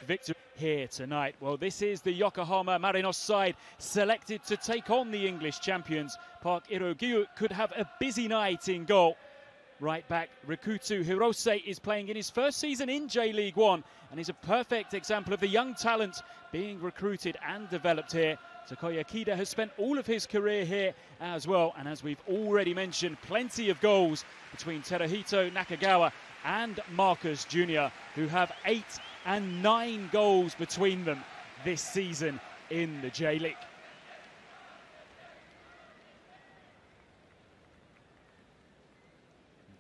victory here tonight. Well, this is the Yokohama Marinos side selected to take on the English champions. Park Irogiu could have a busy night in goal. Right back Rikutu Hirose is playing in his first season in J-League 1 and is a perfect example of the young talent being recruited and developed here. Takuya Kida has spent all of his career here as well, and as we've already mentioned, plenty of goals between Teruhito Nakagawa and Marcus Jr., who have 8 and 9 goals between them this season in the J-League.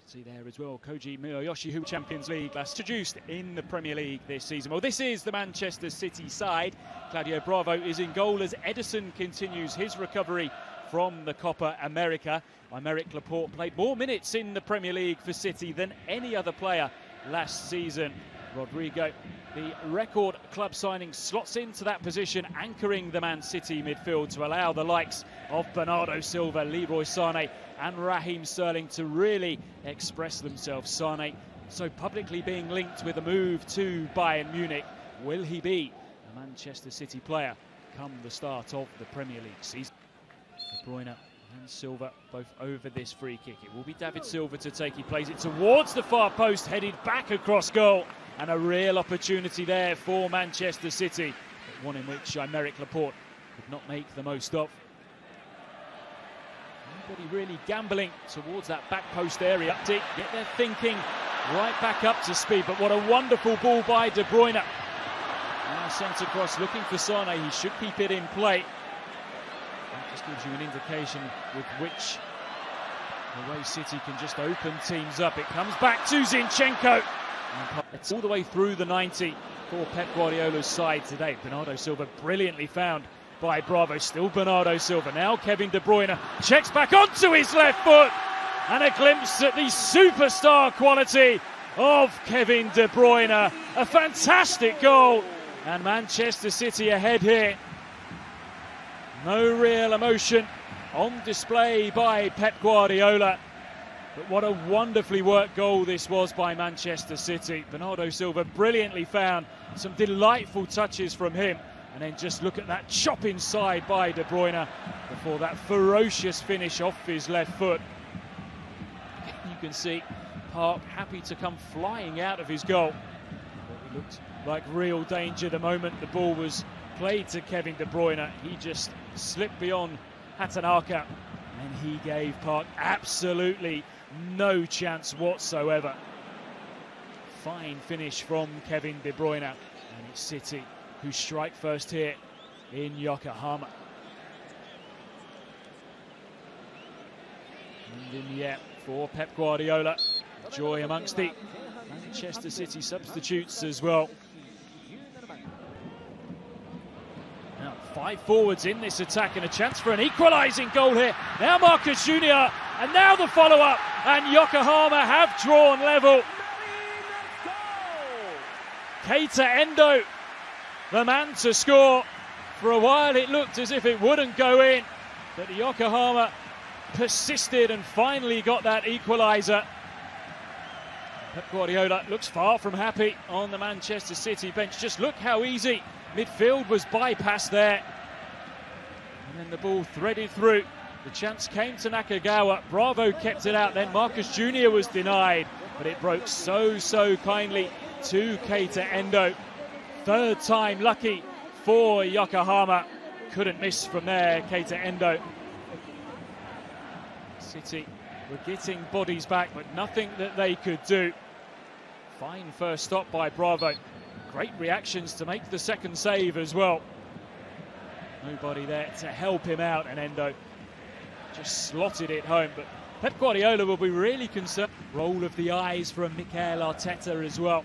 See there as well, Koji Miyoyoshi, who Champions League last introduced in the Premier League this season. Well, this is the Manchester City side. Claudio Bravo is in goal as Edison continues his recovery from the Copa America. Aymeric Laporte played more minutes in the Premier League for City than any other player last season. Rodrigo, the record club signing, slots into that position, anchoring the Man City midfield to allow the likes of Bernardo Silva, Leroy Sané and Raheem Sterling to really express themselves. Sané so publicly being linked with a move to Bayern Munich. Will he be a Manchester City player come the start of the Premier League season? De Bruyne and Silva both over this free kick. It will be David Silva to take. He plays it towards the far post, headed back across goal. And a real opportunity there for Manchester City, but one in which Aymeric Laporte could not make the most of. Nobody really gambling towards that back post area. Get their thinking right back up to speed, but what a wonderful ball by De Bruyne. Now sent across, looking for Sané. He should keep it in play. That just gives you an indication with which the way City can just open teams up. It comes back to Zinchenko. It's all the way through the 90 for Pep Guardiola's side today. Bernardo Silva brilliantly found by Bravo. Still Bernardo Silva. Now Kevin De Bruyne checks back onto his left foot. And a glimpse at the superstar quality of Kevin De Bruyne. A fantastic goal. And Manchester City ahead here. No real emotion on display by Pep Guardiola. But what a wonderfully worked goal this was by Manchester City. Bernardo Silva brilliantly found, some delightful touches from him. And then just look at that chop inside by De Bruyne before that ferocious finish off his left foot. You can see Park happy to come flying out of his goal. But it looked like real danger the moment the ball was played to Kevin De Bruyne. He just slipped beyond Hatanaka and he gave Park absolutely no chance whatsoever. Fine finish from Kevin De Bruyne, and it's City who strike first here in Yokohama. And in the air for Pep Guardiola. Joy amongst the Manchester City substitutes as well. Now 5 forwards in this attack and a chance for an equalising goal here. Now Marcus Jr. and now the follow-up, and Yokohama have drawn level. Keita Endo, the man to score. For a while it looked as if it wouldn't go in, but Yokohama persisted and finally got that equaliser. Pep Guardiola looks far from happy on the Manchester City bench. Just look how easy midfield was bypassed there. And then the ball threaded through. The chance came to Nakagawa. Bravo kept it out. Then Marcus Jr. was denied, but it broke so kindly to Keita Endo. Third time lucky for Yokohama. Couldn't miss from there, Keita Endo. City were getting bodies back, but nothing that they could do. Fine first stop by Bravo. Great reactions to make the second save as well. Nobody there to help him out, and Endo just slotted it home. But Pep Guardiola will be really concerned. Roll of the eyes from Mikel Arteta as well.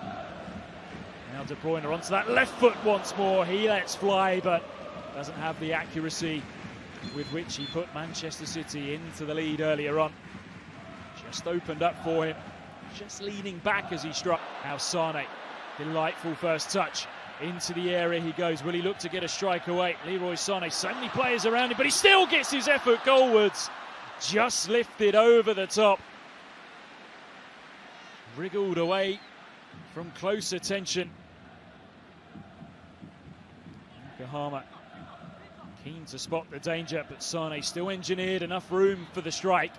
Now De Bruyne onto that left foot once more. He lets fly, but doesn't have the accuracy with which he put Manchester City into the lead earlier on. Just opened up for him. Just leaning back as he struck. Now Sané, delightful first touch. Into the area he goes. Will he look to get a strike away? Leroy Sané, so many players around him, but he still gets his effort goalwards. Just lifted over the top. Wriggled away from close attention. Yokohama keen to spot the danger, but Sane still engineered enough room for the strike.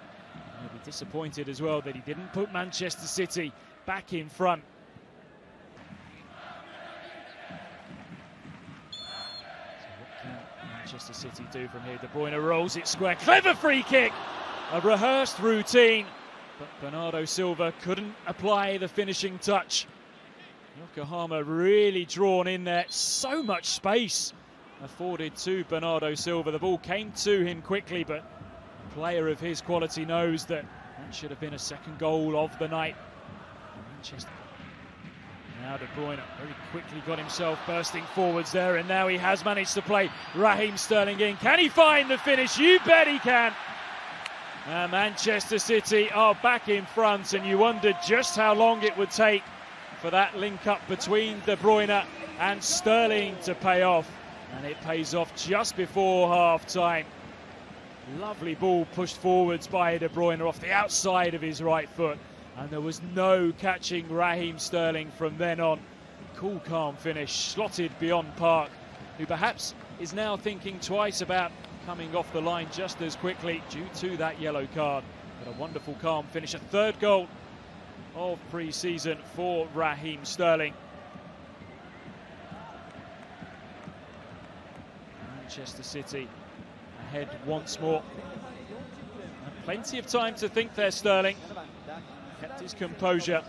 He'll be disappointed as well that he didn't put Manchester City back in front. So what can Manchester City do from here? De Bruyne rolls it square. Clever free kick! A rehearsed routine, but Bernardo Silva couldn't apply the finishing touch. Yokohama really drawn in there. So much space afforded to Bernardo Silva. The ball came to him quickly, but a player of his quality knows that should have been a second goal of the night. Manchester. Now De Bruyne very quickly got himself bursting forwards there, and now he has managed to play Raheem Sterling in. Can he find the finish? You bet he can. Manchester City are back in front, and you wondered just how long it would take for that link up between De Bruyne and Sterling to pay off, and it pays off just before half time. Lovely ball pushed forwards by De Bruyne off the outside of his right foot, and there was no catching Raheem Sterling from then on. Cool, calm finish, slotted beyond Park, who perhaps is now thinking twice about coming off the line just as quickly due to that yellow card. But a wonderful, calm finish, a third goal of pre-season for Raheem Sterling. Manchester City ahead once more. And plenty of time to think there, Sterling. Kept his composure.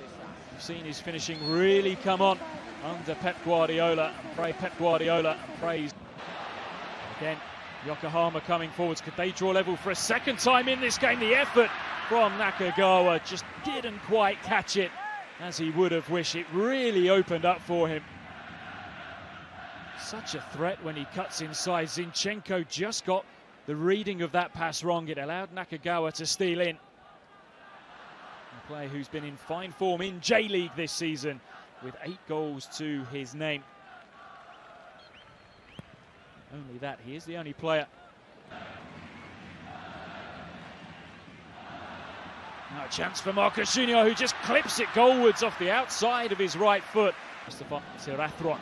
We've seen his finishing really come on under Pep Guardiola. Pep Guardiola praised. Again, Yokohama coming forwards. Could they draw level for a second time in this game? The effort from Nakagawa just didn't quite catch it as he would have wished. It really opened up for him. Such a threat when he cuts inside. Zinchenko just got the reading of that pass wrong. It allowed Nakagawa to steal in. A player who's been in fine form in J-League this season with 8 goals to his name. Only that, he is the only player. Now a chance for Marcos Junior, who just clips it goalwards off the outside of his right foot. Mustafa Sirathron.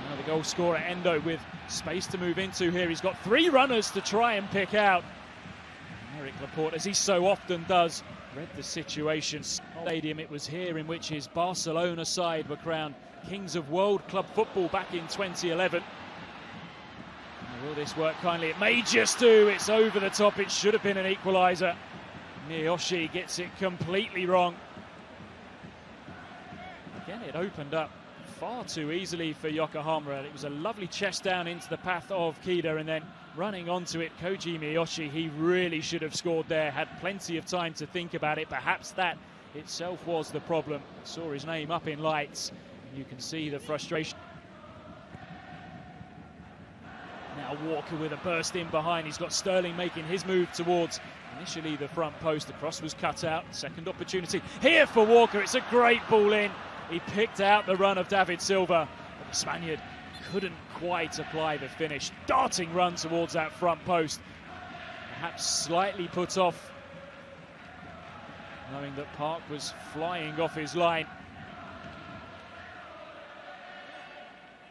Now the goal scorer Endo with space to move into here. He's got 3 runners to try and pick out. Eric Laporte, as he so often does, read the situation. Stadium, it was here in which his Barcelona side were crowned Kings of World Club Football back in 2011. Will this work kindly? It may just do. It's over the top. It should have been an equaliser. Miyoshi gets it completely wrong. Again, it opened up far too easily for Yokohama. It was a lovely chest down into the path of Kida, and then running onto it, Koji Miyoshi, he really should have scored there. Had plenty of time to think about it. Perhaps that itself was the problem. Saw his name up in lights, and you can see the frustration. Now Walker with a burst in behind. He's got Sterling making his move towards initially the front post. The cross was cut out. Second opportunity here for Walker. It's a great ball in. He picked out the run of David Silva, but the Spaniard couldn't quite apply the finish. Darting run towards that front post. Perhaps slightly put off, knowing that Park was flying off his line.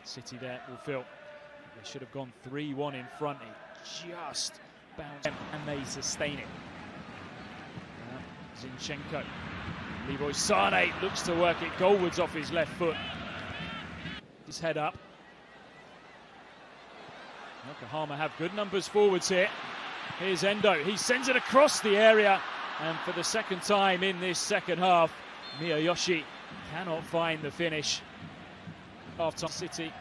City there will feel they should have gone 3-1 in front. It just bounced and they sustain it. Zinchenko. Leroy Sane looks to work it goalwards off his left foot. His head up. Yokohama have good numbers forwards here. Here's Endo. He sends it across the area. And for the second time in this second half, Miyoshi cannot find the finish. Half-time City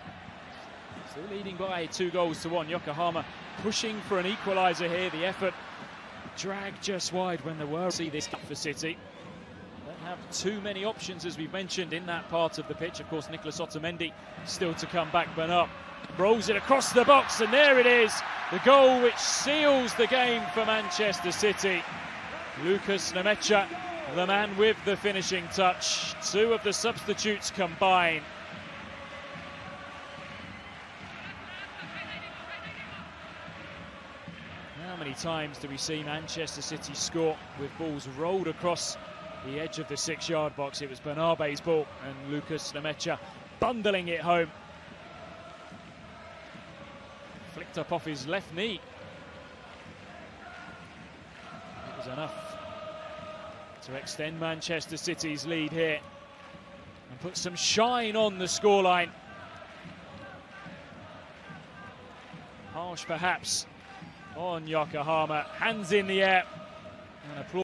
still leading by 2-1. Yokohama pushing for an equaliser here. The effort dragged just wide when there were. See this for City. Don't have too many options, as we've mentioned, in that part of the pitch. Of course, Nicolas Otamendi still to come back. Bernard rolls it across the box, and there it is. The goal which seals the game for Manchester City. Lucas Nemecha, the man with the finishing touch. 2 of the substitutes combine. How many times do we see Manchester City score with balls rolled across the edge of the 6-yard box? It was Bernabe's ball, and Lucas Nemecha bundling it home. picked up off his left knee. It was enough to extend Manchester City's lead here and put some shine on the scoreline. Harsh perhaps on Yokohama, hands in the air and applause.